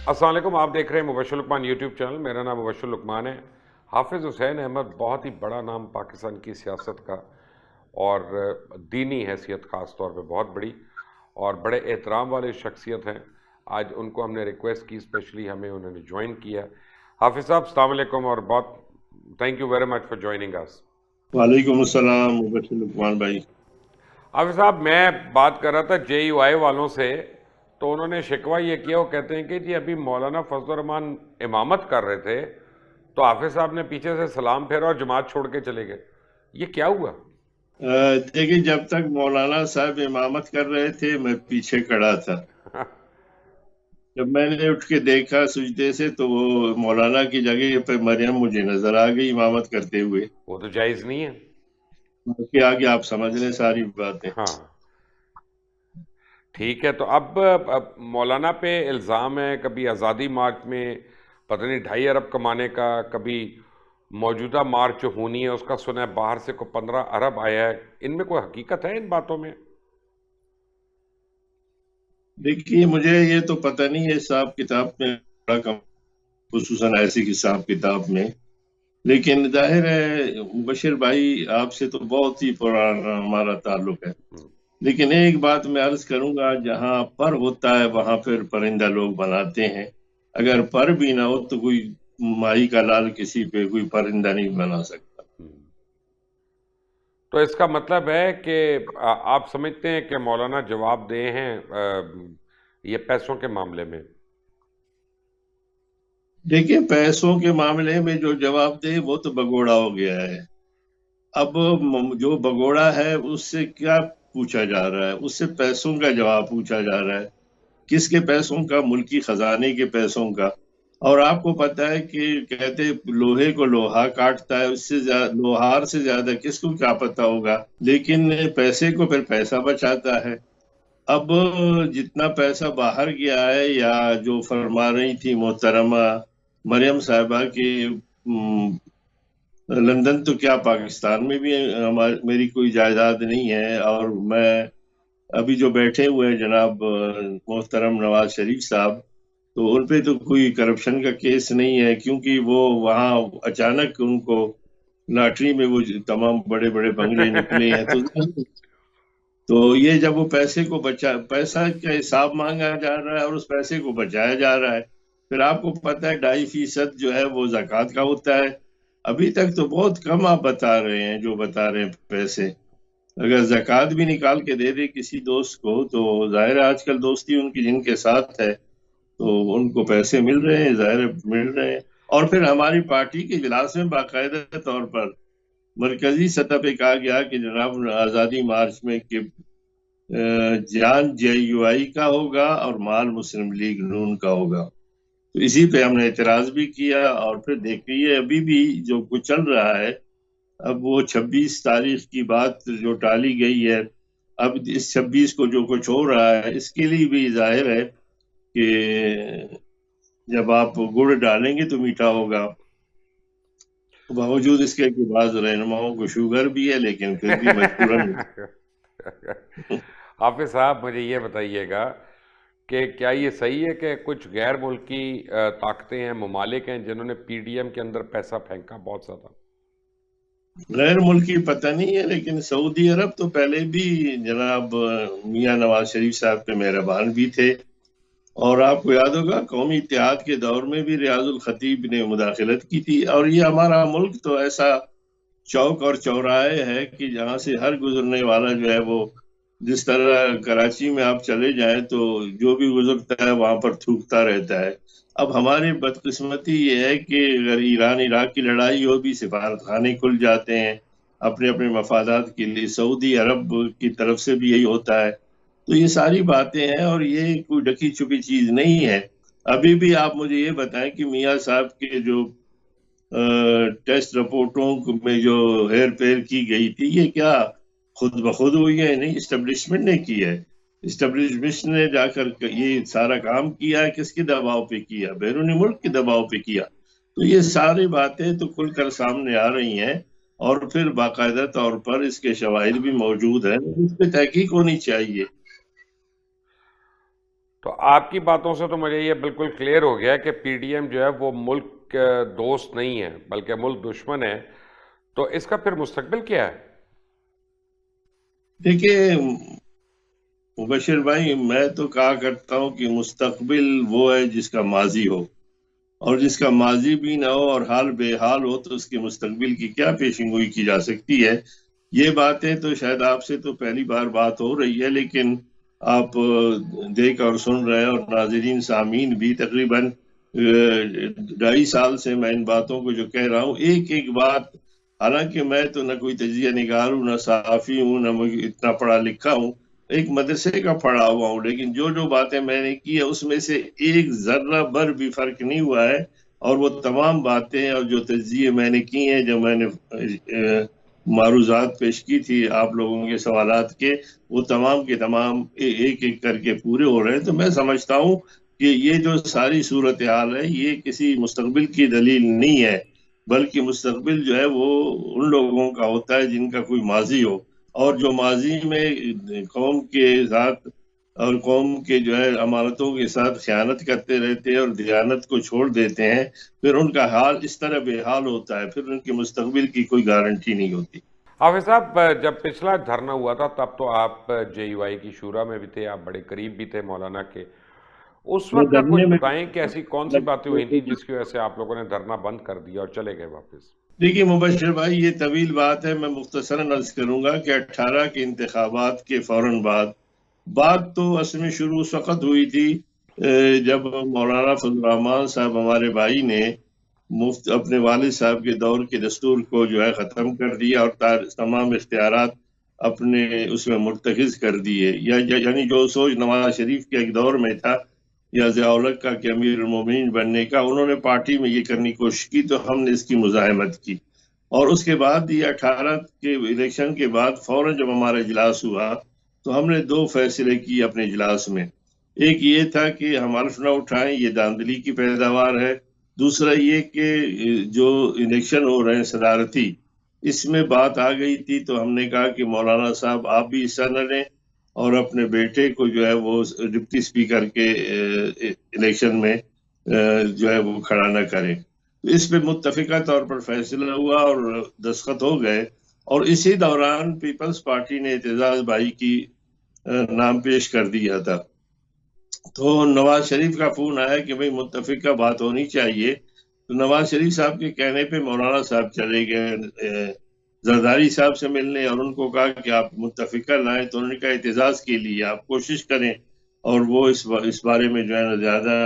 السلام علیکم، آپ دیکھ رہے ہیں مبشر لقمان یوٹیوب چینل. میرا نام مبشر لقمان ہے. حافظ حسین احمد بہت ہی بڑا نام پاکستان کی سیاست کا، اور دینی حیثیت خاص طور پہ بہت بڑی اور بڑے احترام والے شخصیت ہیں. آج ان کو ہم نے ریکویسٹ کی، اسپیشلی ہمیں انہوں نے جوائن کیا. حافظ صاحب السلام علیکم، اور بہت thank you very much for joining اس. وعلیکم السلام مبشر لقمان بھائی. حافظ صاحب، میں بات کر رہا تھا جے یو آئی والوں سے، تو انہوں نے شکوہ یہ کیا، وہ کہتے ہیں کہ جی ابھی مولانا فضل الرحمان امامت کر رہے تھے تو حافظ صاحب نے پیچھے سے سلام پھیرا اور جماعت چھوڑ کے چلے گئے. یہ کیا ہوا؟ دیکھیں، جب تک مولانا صاحب امامت کر رہے تھے میں پیچھے کھڑا تھا. جب میں نے اٹھ کے دیکھا سجدے سے تو وہ مولانا کی جگہ پہ مریم مجھے نظر آ گئی امامت کرتے ہوئے. وہ تو جائز نہیں ہے. باقی آگے آپ سمجھ لیں ساری باتیں. ہاں ٹھیک ہے. تو اب مولانا پہ الزام ہے کبھی آزادی مارچ میں پتہ نہیں 2.5 ارب کمانے کا، کبھی موجودہ مارچ جو ہونی ہے اس کا سنا ہے باہر سے کو 15 ارب آیا ہے. ان میں کوئی حقیقت ہے ان باتوں میں؟ دیکھیے، مجھے یہ تو پتہ نہیں ہے حساب کتاب میں بڑا کم، خصوصاً ایسی حساب کتاب میں. لیکن ظاہر ہے بشیر بھائی، آپ سے تو بہت ہی پرانا ہمارا تعلق ہے. لیکن ایک بات میں عرض کروں گا، جہاں پر ہوتا ہے وہاں پھر پرندہ لوگ بناتے ہیں. اگر پر بھی نہ ہو تو کوئی مائی کا لال کسی پہ کوئی پرندہ نہیں بنا سکتا. تو اس کا مطلب ہے کہ آپ سمجھتے ہیں کہ مولانا جواب دہ ہیں یہ پیسوں کے معاملے میں؟ دیکھیے، پیسوں کے معاملے میں جو جواب دے وہ تو بگوڑا ہو گیا ہے. اب جو بگوڑا ہے اس سے کیا پوچھا جا رہا ہے؟ اس سے پیسوں کا جواب پوچھا جا رہا ہے. کس کے پیسوں کا؟ ملکی خزانے کے پیسوں کا. اور آپ کو پتا ہے کہ کہتے لوہے کو لوہا کاٹتا ہے، اس سے لوہار سے زیادہ کس کو کیا پتا ہوگا. لیکن پیسے کو پھر پیسہ بچاتا ہے. اب جتنا پیسہ باہر گیا ہے، یا جو فرما رہی تھی محترمہ مریم صاحبہ کی لندن تو کیا پاکستان میں بھی میری کوئی جائیداد نہیں ہے. اور میں ابھی جو بیٹھے ہوئے ہیں جناب محترم نواز شریف صاحب، تو ان پہ تو کوئی کرپشن کا کیس نہیں ہے، کیونکہ وہ وہاں اچانک ان کو لاٹری میں وہ تمام بڑے بڑے بنگلے نکلے ہیں. تو یہ جب وہ پیسہ کا حساب مانگا جا رہا ہے اور اس پیسے کو بچایا جا رہا ہے. پھر آپ کو پتا ہے 2.5% جو ہے وہ زکوٰۃ کا ہوتا ہے. ابھی تک تو بہت کم آپ بتا رہے ہیں جو بتا رہے ہیں پیسے. اگر زکوٰۃ بھی نکال کے دے دے کسی دوست کو تو ظاہر ہے آج کل دوستی ان کی جن کے ساتھ ہے تو ان کو پیسے مل رہے ہیں، ظاہر مل رہے ہیں. اور پھر ہماری پارٹی کے اجلاس میں باقاعدہ طور پر مرکزی سطح پہ کہا گیا کہ جناب آزادی مارچ میں کہ جان جے یو آئی کا ہوگا اور مال مسلم لیگ نون کا ہوگا. تو اسی پہ ہم نے اعتراض بھی کیا. اور پھر دیکھیے ابھی بھی جو کچھ چل رہا ہے، اب وہ 26 تاریخ کی بات جو ٹالی گئی ہے، اب اس 26 کو جو کچھ ہو رہا ہے اس کے لیے بھی ظاہر ہے کہ جب آپ گڑ ڈالیں گے تو میٹھا ہوگا. باوجود اس کے کہ بعض رہنماؤں کو شوگر بھی ہے لیکن پھر بھی مجبوراً. حافظ صاحب مجھے یہ بتائیے گا کہ کیا یہ صحیح ہے کہ کچھ غیر ملکی طاقتیں ہیں، ممالک ہیں، جنہوں نے پی ڈی ایم کے اندر پیسہ پھینکا بہت زیادہ؟ غیر ملکی پتہ نہیں ہے، لیکن سعودی عرب تو پہلے بھی جناب میاں نواز شریف صاحب پہ مہربان بھی تھے. اور آپ کو یاد ہوگا قومی اتحاد کے دور میں بھی ریاض الخطیب نے مداخلت کی تھی. اور یہ ہمارا ملک تو ایسا چوک اور چوراہے ہے کہ جہاں سے ہر گزرنے والا جو ہے وہ، جس طرح کراچی میں آپ چلے جائیں تو جو بھی گزرتا ہے وہاں پر تھوکتا رہتا ہے. اب ہماری بدقسمتی یہ ہے کہ اگر ایران عراق کی لڑائی ہو بھی سفارت خانے کھل جاتے ہیں اپنے اپنے مفادات کے لیے. سعودی عرب کی طرف سے بھی یہی ہوتا ہے. تو یہ ساری باتیں ہیں اور یہ کوئی ڈکی چھپی چیز نہیں ہے. ابھی بھی آپ مجھے یہ بتائیں کہ میاں صاحب کے جو ٹیسٹ رپورٹوں میں جو ہیر پھیر کی گئی تھی، یہ کیا خود بخود ہوئی ہے؟ نہیں، اسٹیبلشمنٹ نے کی ہے. اسٹیبلشمنٹ نے جا کر یہ سارا کام کیا ہے. کس کے دباؤ پہ کیا؟ بیرونی ملک کے دباؤ پہ کیا. تو یہ ساری باتیں تو کھل کر سامنے آ رہی ہیں اور پھر باقاعدہ طور پر اس کے شواہد بھی موجود ہیں. اس پہ تحقیق ہونی چاہیے. تو آپ کی باتوں سے تو مجھے یہ بالکل کلیئر ہو گیا کہ پی ڈی ایم جو ہے وہ ملک دوست نہیں ہے بلکہ ملک دشمن ہے. تو اس کا پھر مستقبل کیا ہے؟ دیکھیے مبشر بھائی، میں تو کہا کرتا ہوں کہ مستقبل وہ ہے جس کا ماضی ہو، اور جس کا ماضی بھی نہ ہو اور حال بے حال ہو تو اس کے مستقبل کی کیا پیشن گوئی کی جا سکتی ہے. یہ باتیں تو شاید آپ سے تو پہلی بار بات ہو رہی ہے، لیکن آپ دیکھ اور سن رہے ہیں، اور ناظرین سامعین بھی. تقریباً 2.5 سال سے میں ان باتوں کو جو کہہ رہا ہوں، ایک ایک بات، حالانکہ میں تو نہ کوئی تجزیہ نگار ہوں، نہ صحافی ہوں، نہ اتنا پڑھا لکھا ہوں، ایک مدرسے کا پڑھا ہوا ہوں، لیکن جو جو باتیں میں نے کی ہے اس میں سے ایک ذرہ بر بھی فرق نہیں ہوا ہے. اور وہ تمام باتیں اور جو تجزیے میں نے کی ہیں، جو میں نے معروضات پیش کی تھی آپ لوگوں کے سوالات کے، وہ تمام کے تمام ایک ایک کر کے پورے ہو رہے ہیں. تو میں سمجھتا ہوں کہ یہ جو ساری صورتحال ہے یہ کسی مستقبل کی دلیل نہیں ہے، بلکہ مستقبل جو ہے وہ ان لوگوں کا ہوتا ہے جن کا کوئی ماضی ہو، اور جو ماضی میں قوم کے ساتھ اور قوم کے جو ہے امانتوں کے ساتھ خیانت کرتے رہتے ہیں اور دیانت کو چھوڑ دیتے ہیں، پھر ان کا حال اس طرح بے حال ہوتا ہے، پھر ان کے مستقبل کی کوئی گارنٹی نہیں ہوتی. حافظ صاحب، جب پچھلا دھرنا ہوا تھا تب تو آپ جے یو آئی کی شورا میں بھی تھے، آپ بڑے قریب بھی تھے مولانا کے. اس وہ وقت کا کچھ دھرنے میں بتائیں کہ ایسی کون سی باتیں ہوئی تھیں جس کی وجہ سے آپ لوگوں نے دھرنا بند کر دیا اور چلے گئے واپس؟ دیکھیے مبشر بھائی، یہ طویل بات ہے، میں مختصراً عرض کروں گا کہ 18 کے انتخابات کے فوراً بعد بات تو اصل میں شروع اس وقت ہوئی تھی جب مولانا فضل الرحمان صاحب ہمارے بھائی نے اپنے والد صاحب کے دور کے دستور کو جو ہے ختم کر دیا اور تمام اختیارات اپنے اس میں مرتکز کر دیے. یعنی جو سوچ نواز شریف کے ایک دور میں تھا یا ضیاء الحق کا کہ امیر المومنین بننے کا، انہوں نے پارٹی میں یہ کرنے کی کوشش کی تو ہم نے اس کی مزاحمت کی. اور اس کے بعد یہ 18 کے الیکشن کے بعد فوراً جب ہمارا اجلاس ہوا تو ہم نے 2 فیصلے کیے اپنے اجلاس میں. ایک یہ تھا کہ ہم حلف نہ اٹھائیں، یہ داندلی کی پیداوار ہے. دوسرا یہ کہ جو الیکشن ہو رہے ہیں صدارتی، اس میں بات آ گئی تھی تو ہم نے کہا کہ مولانا صاحب آپ بھی حصہ نہ لیں اور اپنے بیٹے کو جو ہے وہ ڈپٹی اسپیکر کے الیکشن میں جو ہے وہ کھڑا نہ کریں. اس پہ متفقہ طور پر فیصلہ ہوا اور دستخط ہو گئے. اور اسی دوران پیپلز پارٹی نے اعتزاز بھائی کی نام پیش کر دیا تھا. تو نواز شریف کا فون آیا کہ بھئی متفقہ بات ہونی چاہیے. تو نواز شریف صاحب کے کہنے پہ مولانا صاحب چلے گئے زرداری صاحب سے ملنے اور ان کو کہا کہ آپ متفقہ لائیں. تو انہوں نے کہا اعتزاز کے لیے آپ کوشش کریں، اور وہ اس بارے میں جو ہے نا زیادہ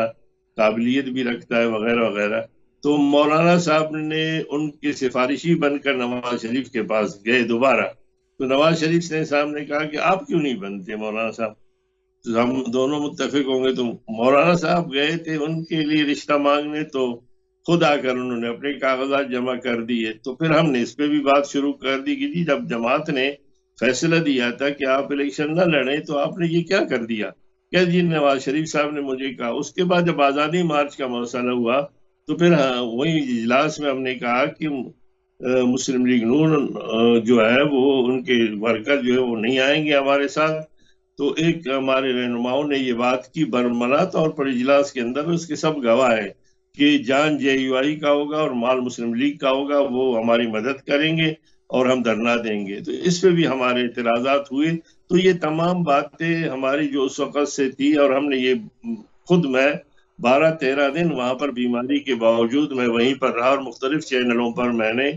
قابلیت بھی رکھتا ہے وغیرہ وغیرہ. تو مولانا صاحب نے ان کی سفارشی بن کر نواز شریف کے پاس گئے دوبارہ. تو نواز شریف صاحب نے کہا کہ آپ کیوں نہیں بنتے مولانا صاحب، ہم دونوں متفق ہوں گے. تو مولانا صاحب گئے تھے ان کے لیے رشتہ مانگنے، تو خود آ کر انہوں نے اپنے کاغذات جمع کر دیے. تو پھر ہم نے اس پہ بھی بات شروع کر دی کہ جی جب جماعت نے فیصلہ دیا تھا کہ آپ الیکشن نہ لڑیں تو آپ نے یہ کیا کر دیا. کہ جی نواز شریف صاحب نے مجھے کہا. اس کے بعد جب آزادی مارچ کا مسئلہ ہوا تو پھر وہی اجلاس میں ہم نے کہا کہ مسلم لیگ نون جو ہے وہ ان کے ورکر جو ہے وہ نہیں آئیں گے ہمارے ساتھ. تو ایک ہمارے رہنماؤں نے یہ بات کی برملا طور پر اجلاس کے اندر، اس کے سب گواہ ہیں کہ جان جے یو آئی کا ہوگا اور مال مسلم لیگ کا ہوگا، وہ ہماری مدد کریں گے اور ہم دھرنا دیں گے. تو اس پہ بھی ہمارے اعتراضات ہوئے. تو یہ تمام باتیں ہماری جو اس وقت سے تھی، اور ہم نے یہ خود میں 12-13 دن وہاں پر بیماری کے باوجود میں وہیں پر رہا اور مختلف چینلوں پر میں نے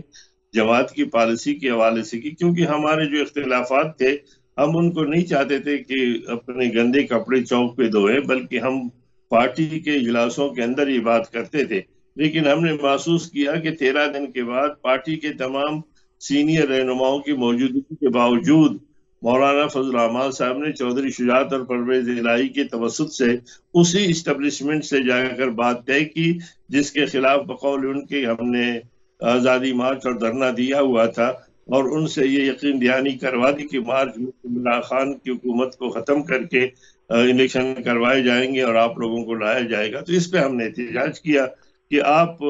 جماعت کی پالیسی کے حوالے سے کی، کیونکہ ہمارے جو اختلافات تھے ہم ان کو نہیں چاہتے تھے کہ اپنے گندے کپڑے چوک پہ دھوئیں، بلکہ ہم پارٹی کے اجلاسوں کے اندر یہ بات کرتے تھے. لیکن ہم نے محسوس کیا کہ 13 دن کے بعد پارٹی کے تمام سینئر رہنماؤں کی موجودگی کے باوجود مولانا فضل الرحمان صاحب نے چودھری شجاعت اور پرویز الہی کے توسط سے اسی اسٹیبلشمنٹ سے جا کر بات طے کی جس کے خلاف بقول ان کے ہم نے آزادی مارچ اور دھرنا دیا ہوا تھا، اور ان سے یہ یقین دہانی کروا دی کہ مارچ میں عمران خان کی حکومت کو ختم کر کے الیکشن کروائے جائیں گے اور آپ لوگوں کو لایا جائے گا. تو اس پہ ہم نے احتجاج کیا کہ آپ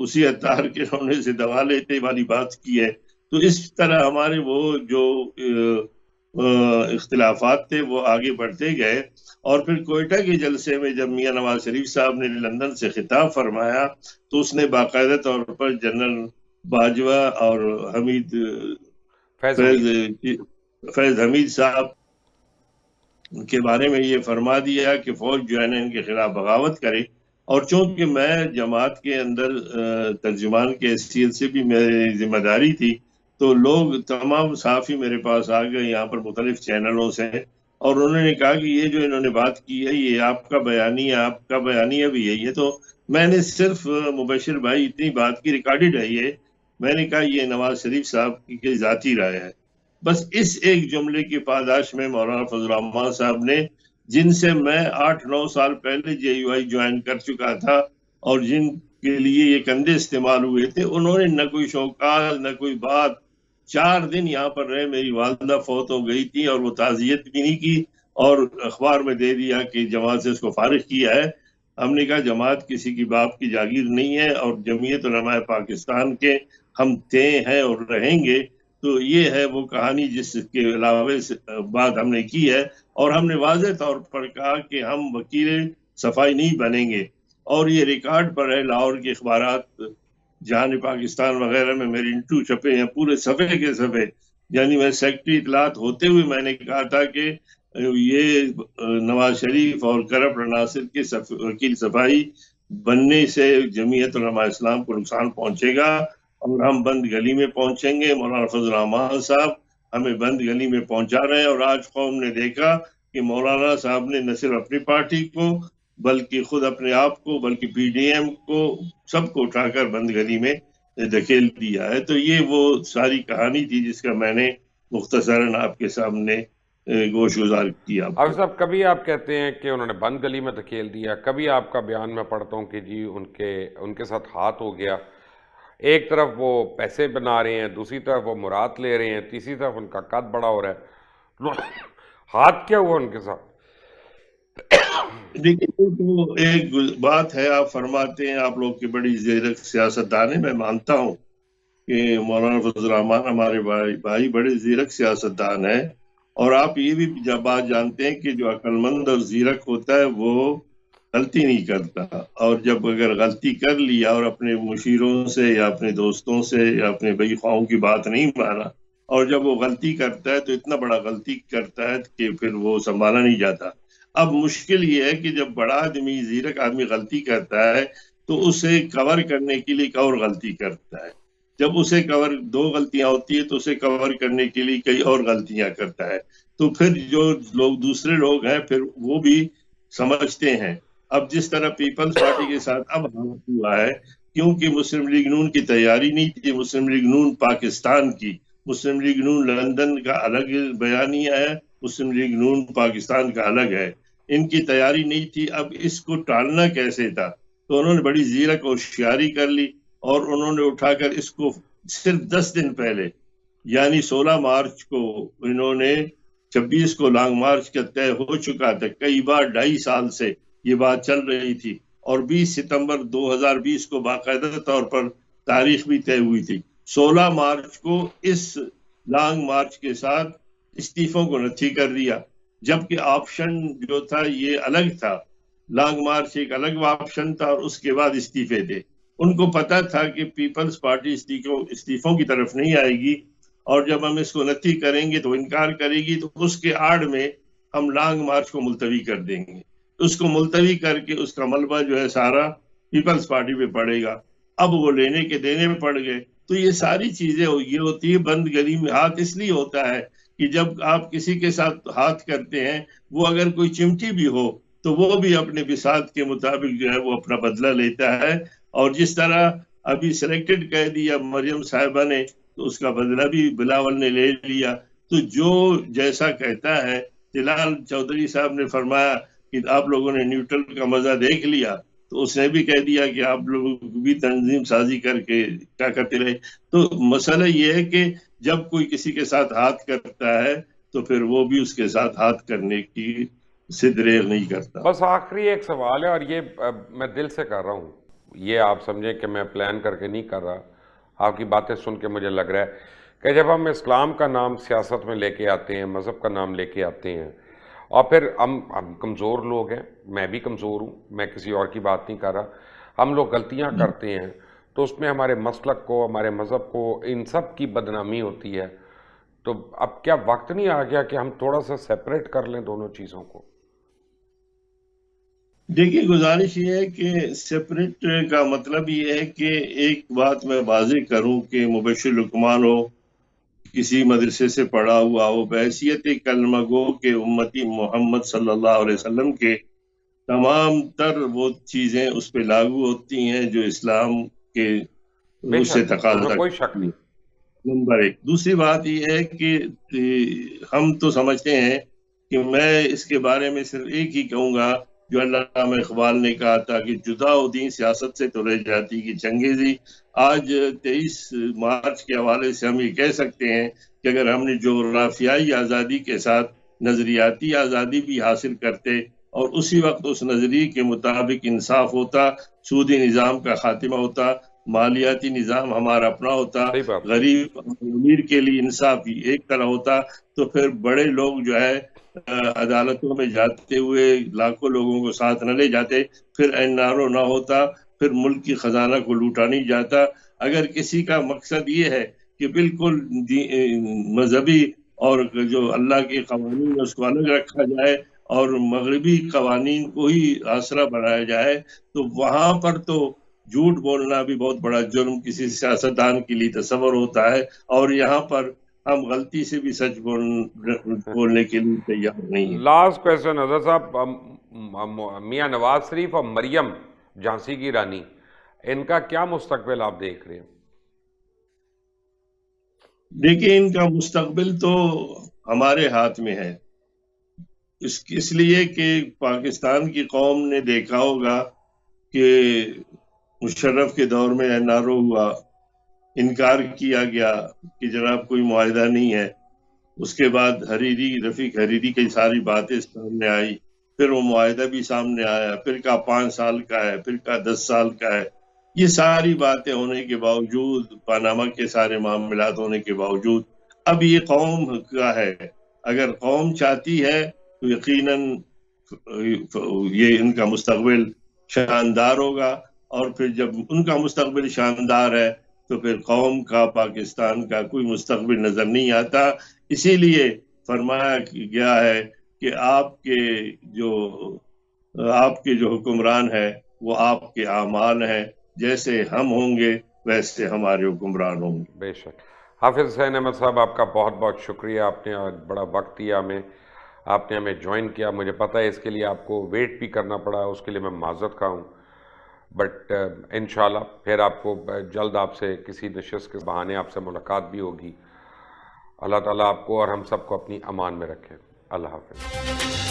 اسی عطار کے ہونے سے دوا لیتے والی بات کی ہے. تو اس طرح ہمارے وہ جو اختلافات تھے وہ آگے بڑھتے گئے، اور پھر کوئٹہ کے جلسے میں جب میاں نواز شریف صاحب نے لندن سے خطاب فرمایا تو اس نے باقاعدہ طور پر جنرل باجوہ اور حمید فیض فیض حمید. فیض حمید صاحب کے بارے میں یہ فرما دیا کہ فوج جو ہے نا ان کے خلاف بغاوت کرے، اور چونکہ میں جماعت کے اندر ترجمان کی حیثیت سے بھی میری ذمہ داری تھی، تو لوگ تمام صحافی میرے پاس آ گئے یہاں پر مختلف چینلوں سے، اور انہوں نے کہا کہ یہ جو انہوں نے بات کی ہے یہ آپ کا بیانیہ بھی ہے. یہ تو میں نے صرف مبشر بھائی اتنی بات کی ریکارڈڈ ہے، یہ میں نے کہا یہ نواز شریف صاحب کی ذاتی رائے ہے. بس اس ایک جملے کی پاداش میں مولانا فضل الرحمان صاحب نے، جن سے میں 8-9 سال پہلے جے یو آئی جوائن کر چکا تھا اور جن کے لیے یہ کندھے استعمال ہوئے تھے، انہوں نے نہ کوئی شوکاز نہ کوئی بات. 4 دن یہاں پر رہے، میری والدہ فوت ہو گئی تھی اور وہ تعزیت بھی نہیں کی، اور اخبار میں دے دیا کہ جماعت سے اس کو فارغ کیا ہے. ہم نے کہا جماعت کسی کی باپ کی جاگیر نہیں ہے، اور جمعیت علماء پاکستان کے ہم تھے ہیں اور رہیں گے. تو یہ ہے وہ کہانی جس کے علاوہ بات ہم نے کی ہے، اور ہم نے واضح طور پر کہا کہ ہم وکیل صفائی نہیں بنیں گے. اور یہ ریکارڈ پر ہے، لاہور کے اخبارات جہان پاکستان وغیرہ میں میری انٹرو چھپے ہیں پورے صفحے کے صفحے. یعنی میں سیکرٹری اطلاعات ہوتے ہوئے میں نے کہا تھا کہ یہ نواز شریف اور کرپٹ عناصر کے وکیل صفائی بننے سے جمعیت علماء اسلام کو نقصان پہنچے گا، اور ہم بند گلی میں پہنچیں گے. مولانا فضل الرحمان صاحب ہمیں بند گلی میں پہنچا رہے ہیں، اور آج قوم نے دیکھا کہ مولانا صاحب نے نہ صرف اپنی پارٹی کو بلکہ خود اپنے آپ کو بلکہ پی ڈی ایم کو سب کو اٹھا کر بند گلی میں دھکیل دیا ہے. تو یہ وہ ساری کہانی تھی جس کا میں نے مختصراً آپ کے سامنے گوش گزار کیا. آپ حافظ کو صاحب کبھی آپ کہتے ہیں کہ انہوں نے بند گلی میں دھکیل دیا، کبھی آپ کا بیان میں پڑھتا ہوں کہ جی ان کے ساتھ ہاتھ ہو گیا. ایک طرف وہ پیسے بنا رہے ہیں، دوسری طرف وہ مراد لے رہے ہیں، تیسری طرف ان کا قد بڑا ہو رہا ہے. ہاتھ کیا ہوا ان کے ساتھ؟ دیکھیے تو ایک بات ہے، آپ فرماتے ہیں آپ لوگ کی بڑی زیرک سیاستدان ہے، میں مانتا ہوں کہ مولانا فضل الرحمان ہمارے بھائی بڑے زیرک سیاستدان ہیں، اور آپ یہ بھی بات جانتے ہیں کہ جو عقل مند اور زیرک ہوتا ہے وہ غلطی نہیں کرتا، اور جب اگر غلطی کر لیا اور اپنے مشیروں سے یا اپنے دوستوں سے یا اپنے بھائی خواہوں کی بات نہیں مانا، اور جب وہ غلطی کرتا ہے تو اتنا بڑا غلطی کرتا ہے کہ پھر وہ سنبھالا نہیں جاتا. اب مشکل یہ ہے کہ جب بڑا آدمی زیرک آدمی غلطی کرتا ہے تو اسے کور کرنے کے لیے ایک اور غلطی کرتا ہے. جب اسے دو غلطیاں ہوتی ہے تو اسے کور کرنے کے لیے کئی اور غلطیاں کرتا ہے. تو پھر جو لوگ دوسرے لوگ ہیں پھر وہ بھی سمجھتے ہیں. اب جس طرح پیپلز پارٹی کے ساتھ اب حالت ہوا ہے، کیونکہ مسلم لیگ نون کی تیاری نہیں تھی، مسلم لیگ نون پاکستان کی، مسلم لیگ نون لندن کا الگ بیانیہ ہے، مسلم لیگ نون پاکستان کا الگ ہے، ان کی تیاری نہیں تھی. اب اس کو ٹالنا کیسے تھا؟ تو انہوں نے بڑی زیرک ہوشیاری کر لی، اور انہوں نے اٹھا کر اس کو صرف 10 دن پہلے یعنی 16 مارچ کو انہوں نے 26 کو لانگ مارچ کا طے ہو چکا تھا، کئی بار 2.5 سال سے یہ بات چل رہی تھی، اور 20 ستمبر 2020 کو باقاعدہ طور پر تاریخ بھی طے ہوئی تھی. 16 مارچ کو اس لانگ مارچ کے ساتھ استعفوں کو نتھی کر دیا، جبکہ آپشن جو تھا یہ الگ تھا. لانگ مارچ ایک الگ آپشن تھا اور اس کے بعد استعفے تھے. ان کو پتا تھا کہ پیپلز پارٹی استعفوں کی طرف نہیں آئے گی، اور جب ہم اس کو نتھی کریں گے تو انکار کرے گی، تو اس کے آڑ میں ہم لانگ مارچ کو ملتوی کر دیں گے. اس کو ملتوی کر کے اس کا ملبہ جو ہے سارا پیپلز پارٹی پہ پڑے گا. اب وہ لینے کے دینے میں پڑ گئے. تو یہ ساری چیزیں یہ ہوتی ہے. بند گلی میں ہاتھ اس لیے ہوتا ہے کہ جب آپ کسی کے ساتھ ہاتھ کرتے ہیں، وہ اگر کوئی چمٹی بھی ہو تو وہ بھی اپنے بساط کے مطابق جو ہے وہ اپنا بدلہ لیتا ہے. اور جس طرح ابھی سلیکٹڈ کہہ دیا مریم صاحبہ نے، تو اس کا بدلہ بھی بلاول نے لے لیا. تو جو جیسا کہتا ہے، جلال چودھری صاحب نے فرمایا کہ آپ لوگوں نے نیوٹرل کا مزہ دیکھ لیا، تو اس نے بھی کہہ دیا کہ آپ لوگ بھی تنظیم سازی کر کے کیا کرتے رہے. تو مسئلہ یہ ہے کہ جب کوئی کسی کے ساتھ ہاتھ کرتا ہے تو پھر وہ بھی اس کے ساتھ ہاتھ کرنے کی دریغ نہیں کرتا. بس آخری ایک سوال ہے، اور یہ میں دل سے کر رہا ہوں، یہ آپ سمجھیں کہ میں پلان کر کے نہیں کر رہا، آپ کی باتیں سن کے مجھے لگ رہا ہے کہ جب ہم اسلام کا نام سیاست میں لے کے آتے ہیں، مذہب کا نام لے کے آتے ہیں، اور پھر ہم کمزور لوگ ہیں، میں بھی کمزور ہوں، میں کسی اور کی بات نہیں کر رہا، ہم لوگ غلطیاں کرتے ہیں تو اس میں ہمارے مسلک کو، ہمارے مذہب کو، ان سب کی بدنامی ہوتی ہے. تو اب کیا وقت نہیں آ گیا کہ ہم تھوڑا سا سیپریٹ کر لیں دونوں چیزوں کو؟ دیکھیے گزارش یہ ہے کہ سیپریٹ کا مطلب یہ ہے کہ ایک بات میں واضح کروں کہ مبشر لقمان ہو، کسی مدرسے سے پڑھا ہوا ہو، بحیثیت کلمہ گو کہ امتی محمد صلی اللہ علیہ وسلم کے تمام تر وہ چیزیں اس پہ لاگو ہوتی ہیں جو اسلام کے بے اس سے شک، اس میں تقاضا کوئی شک کرتی نہیں. ہیں. نمبر ایک. دوسری بات یہ ہے کہ ہم تو سمجھتے ہیں کہ میں اس کے بارے میں صرف ایک ہی کہوں گا جو علامہ اقبال نے کہا تھا کہ جدا و دین سیاست سے تو رہ جاتی کہ چنگیزی. آج 23 مارچ کے حوالے سے ہم یہ کہہ سکتے ہیں کہ اگر ہم نے جغرافیائی آزادی کے ساتھ نظریاتی آزادی بھی حاصل کرتے اور اسی وقت اس نظریے کے مطابق انصاف ہوتا، سودی نظام کا خاتمہ ہوتا، مالیاتی نظام ہمارا اپنا ہوتا، صحیح بات. غریب امیر کے لیے انصاف ہی ایک طرح ہوتا، تو پھر بڑے لوگ جو ہے عدالتوں میں جاتے ہوئے لاکھوں لوگوں کو ساتھ نہ لے جاتے، پھر این آر او نہ ہوتا، پھر ملک کی خزانہ کو لوٹا نہیں جاتا. اگر کسی کا مقصد یہ ہے کہ بالکل مذہبی اور جو اللہ کے قوانین اس کو الگ رکھا جائے اور مغربی قوانین کو ہی آسرا بنایا جائے، تو وہاں پر تو جھوٹ بولنا بھی بہت بڑا جرم کسی سیاستدان کے لیے تصور ہوتا ہے، اور یہاں پر ہم غلطی سے بھی سچ بولنے کے لیے تیار نہیں ہیں. لاسٹ کویسچن حضرت صاحب، میاں نواز شریف اور مریم جھانسی کی رانی، ان کا کیا مستقبل آپ دیکھ رہے ہیں؟ دیکھیں ان کا مستقبل تو ہمارے ہاتھ میں ہے، اس لیے کہ پاکستان کی قوم نے دیکھا ہوگا کہ مشرف کے دور میں این آر او ہوا، انکار کیا گیا کہ جناب کوئی معاہدہ نہیں ہے. اس کے بعد رفیق حریری کی ساری باتیں سامنے آئی، پھر وہ معاہدہ بھی سامنے آیا، پھر کا 5 سال کا ہے، پھر کا 10 سال کا ہے. یہ ساری باتیں ہونے کے باوجود، پاناما کے سارے معاملات ہونے کے باوجود، اب یہ قوم کا ہے. اگر قوم چاہتی ہے تو یقیناً یہ ان کا مستقبل شاندار ہوگا، اور پھر جب ان کا مستقبل شاندار ہے تو پھر قوم کا، پاکستان کا کوئی مستقبل نظر نہیں آتا. اسی لیے فرمایا گیا ہے کہ آپ کے جو حکمران ہے وہ آپ کے اعمال ہیں، جیسے ہم ہوں گے ویسے ہمارے حکمران ہوں گے. بے شک. حافظ حسین احمد صاحب، آپ کا بہت بہت شکریہ، آپ نے بڑا وقت دیا ہمیں، آپ نے ہمیں جوائن کیا. مجھے پتہ ہے اس کے لیے آپ کو ویٹ بھی کرنا پڑا، اس کے لیے میں معذرت خواہ ہوں، بٹ انشاءاللہ پھر آپ کو جلد آپ سے کسی نشست کے بہانے آپ سے ملاقات بھی ہوگی. اللہ تعالیٰ آپ کو اور ہم سب کو اپنی امان میں رکھے. اللہ حافظ.